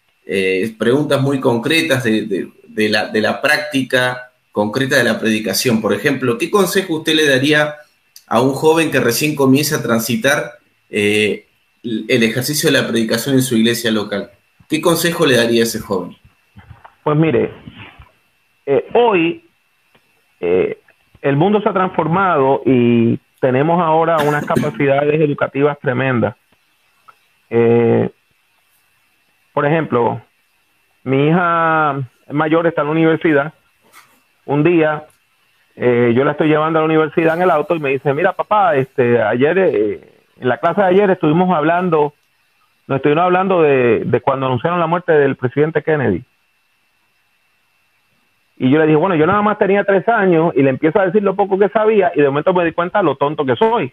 preguntas muy concretas de la práctica concreta de la predicación. Por ejemplo, ¿qué consejo usted le daría a un joven que recién comienza a transitar el ejercicio de la predicación en su iglesia local? ¿Qué consejo le daría a ese joven? Pues mire, hoy el mundo se ha transformado y tenemos ahora unas capacidades educativas tremendas. Por ejemplo, mi hija mayor está en la universidad. Un día yo la estoy llevando a la universidad en el auto y me dice, mira papá, ayer en la clase de ayer nos estuvimos hablando de cuando anunciaron la muerte del presidente Kennedy. Y yo le dije, bueno, yo nada más tenía 3 años y le empiezo a decir lo poco que sabía y de momento me di cuenta de lo tonto que soy.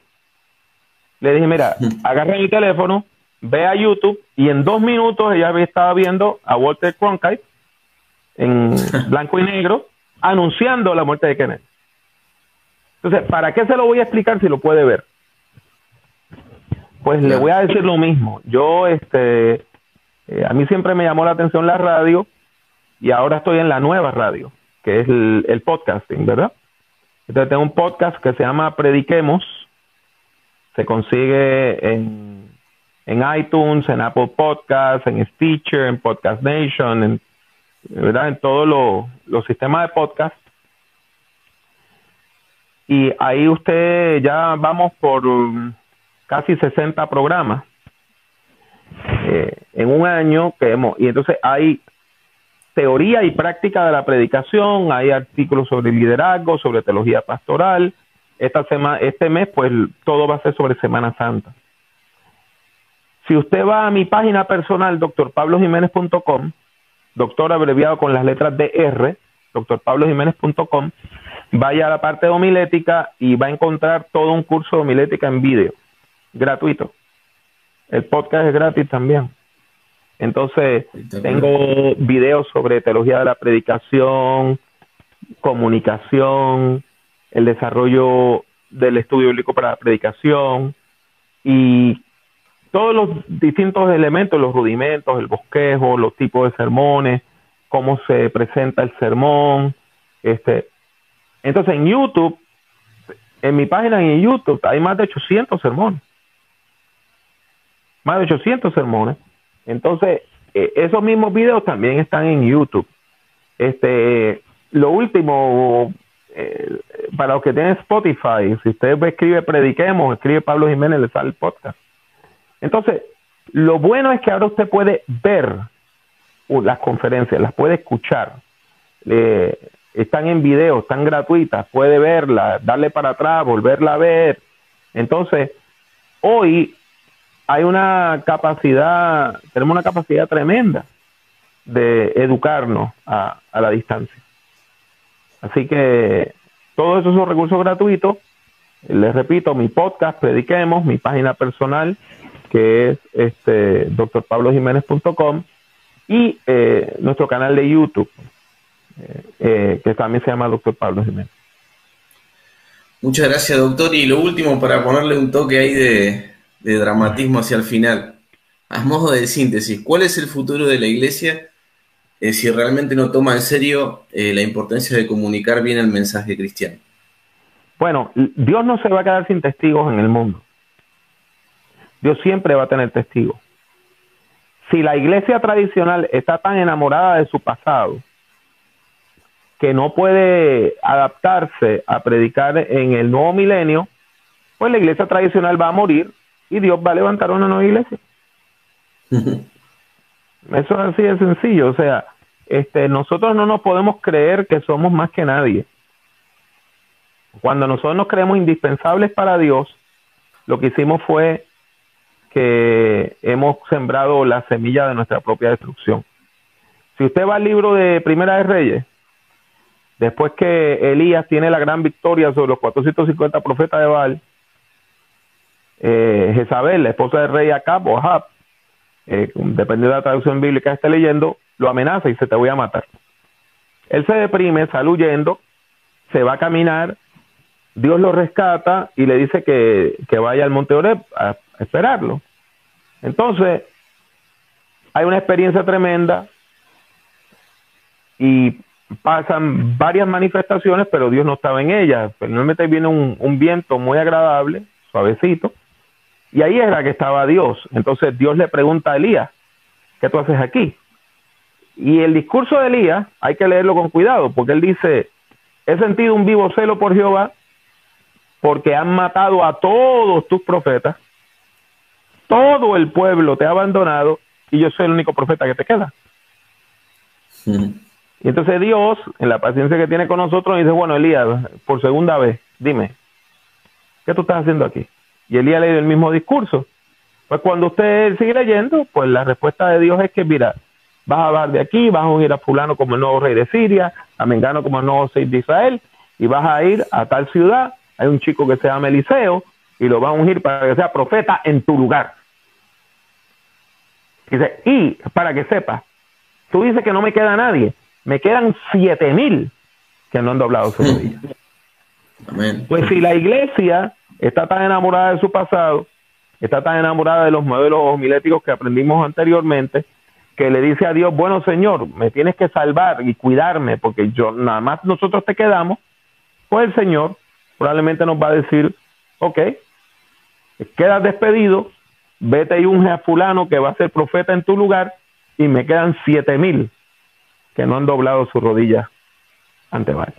Le dije, mira, agarra mi teléfono, ve a YouTube y en 2 minutos ella estaba viendo a Walter Cronkite en blanco y negro anunciando la muerte de Kennedy. Entonces, ¿para qué se lo voy a explicar si lo puede ver? Pues le voy a decir lo mismo. Yo, a mí siempre me llamó la atención la radio y ahora estoy en la nueva radio, que es el podcasting, ¿verdad? Entonces tengo un podcast que se llama Prediquemos. Se consigue en iTunes, en Apple Podcasts, en Stitcher, en Podcast Nation, ¿verdad? En todos los sistemas de podcast. Y ahí usted ya vamos por casi 60 programas en un año y entonces hay teoría y práctica de la predicación, hay artículos sobre liderazgo, sobre teología pastoral. Este mes pues todo va a ser sobre Semana Santa. Si usted va a mi página personal, drpablojimenez.com, doctor abreviado con las letras DR, drpablojimenez.com, vaya a la parte de homilética y va a encontrar todo un curso de homilética en vídeo, gratuito. El podcast es gratis también. Entonces, tengo videos sobre teología de la predicación, comunicación, el desarrollo del estudio bíblico para la predicación y todos los distintos elementos, los rudimentos, el bosquejo, los tipos de sermones, cómo se presenta el sermón. Entonces, en YouTube, en mi página en YouTube, hay más de 800 sermones. Más de 800 sermones. Entonces, esos mismos videos también están en YouTube. Lo último, para los que tienen Spotify, si usted escribe Prediquemos, escribe Pablo Jiménez, le sale el podcast. Entonces, lo bueno es que ahora usted puede ver las conferencias, las puede escuchar. Están en video, están gratuitas, puede verlas, darle para atrás, volverla a ver. Entonces, hoy hay tenemos una capacidad tremenda de educarnos a la distancia. Así que todos esos son recursos gratuitos. Les repito, mi podcast, Prediquemos, mi página personal, que es drpablojimenez.com, y nuestro canal de YouTube, que también se llama Dr. Pablo Jiménez. Muchas gracias, doctor. Y lo último, para ponerle un toque ahí de dramatismo hacia el final, a modo de síntesis, ¿cuál es el futuro de la iglesia si realmente no toma en serio la importancia de comunicar bien el mensaje cristiano? Bueno, Dios no se va a quedar sin testigos en el mundo. Dios siempre va a tener testigos. Si la iglesia tradicional está tan enamorada de su pasado que no puede adaptarse a predicar en el nuevo milenio, pues la iglesia tradicional va a morir y Dios va a levantar una nueva iglesia. Eso es así de sencillo. O sea, nosotros no nos podemos creer que somos más que nadie. Cuando nosotros nos creemos indispensables para Dios, lo que hicimos fue que hemos sembrado la semilla de nuestra propia destrucción. Si usted va al libro de Primera de Reyes, después que Elías tiene la gran victoria sobre los 450 profetas de Baal, Jezabel, la esposa del rey Acab o Ahab, dependiendo de la traducción bíblica que esté leyendo, lo amenaza y dice: te voy a matar. Él se deprime, sale huyendo, se va a caminar, Dios lo rescata y le dice que vaya al monte Oreb a esperarlo. Entonces, hay una experiencia tremenda y pasan varias manifestaciones, pero Dios no estaba en ellas. Finalmente viene un viento muy agradable, suavecito, y ahí era que estaba Dios. Entonces Dios le pregunta a Elías: ¿qué tú haces aquí? Y el discurso de Elías hay que leerlo con cuidado, porque él dice: he sentido un vivo celo por Jehová, porque han matado a todos tus profetas, todo el pueblo te ha abandonado, y yo soy el único profeta que te queda. Y entonces Dios, en la paciencia que tiene con nosotros, dice: bueno, Elías, por segunda vez, dime, ¿qué tú estás haciendo aquí? Y Elías le dio el mismo discurso. Pues cuando usted sigue leyendo, pues la respuesta de Dios es que: mira, vas a bajar de aquí, vas a unir a fulano como el nuevo rey de Siria, a mengano como el nuevo rey de Israel, y vas a ir a tal ciudad, hay un chico que se llama Eliseo, y lo va a ungir para que sea profeta en tu lugar. Dice: y para que sepas, tú dices que no me queda nadie, me quedan 7,000 que no han doblado su rodilla. Amén. Pues si la iglesia está tan enamorada de su pasado, está tan enamorada de los modelos homiléticos que aprendimos anteriormente, que le dice a Dios: bueno, Señor, me tienes que salvar y cuidarme, porque yo nada más nosotros te quedamos, pues el Señor probablemente nos va a decir: ok, quedas despedido, vete y unge a fulano que va a ser profeta en tu lugar, y me quedan 7,000 que no han doblado sus rodillas ante Baal.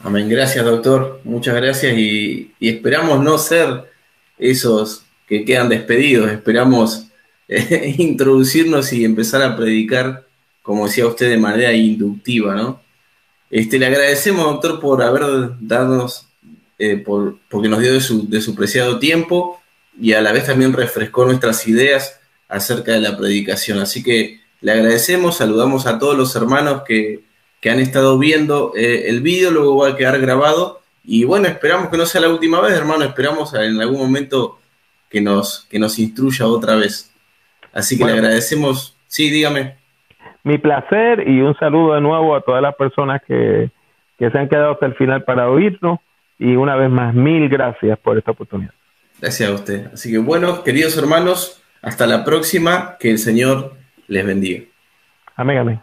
Amén. Gracias, doctor. Muchas gracias, y esperamos no ser esos que quedan despedidos. Esperamos introducirnos y empezar a predicar, como decía usted, de manera inductiva, ¿no? Le agradecemos, doctor, por haber darnos, porque nos dio de su preciado tiempo, y a la vez también refrescó nuestras ideas acerca de la predicación. Así que le agradecemos, saludamos a todos los hermanos que han estado viendo el vídeo, luego va a quedar grabado, y bueno, esperamos que no sea la última vez, hermano, esperamos en algún momento que nos instruya otra vez. Así que bueno, le agradecemos. Sí, dígame. Mi placer, y un saludo de nuevo a todas las personas que se han quedado hasta el final para oírnos, y una vez más, 1000 gracias por esta oportunidad. Gracias a usted. Así que bueno, queridos hermanos, hasta la próxima, que el Señor les bendiga. Amén, amén.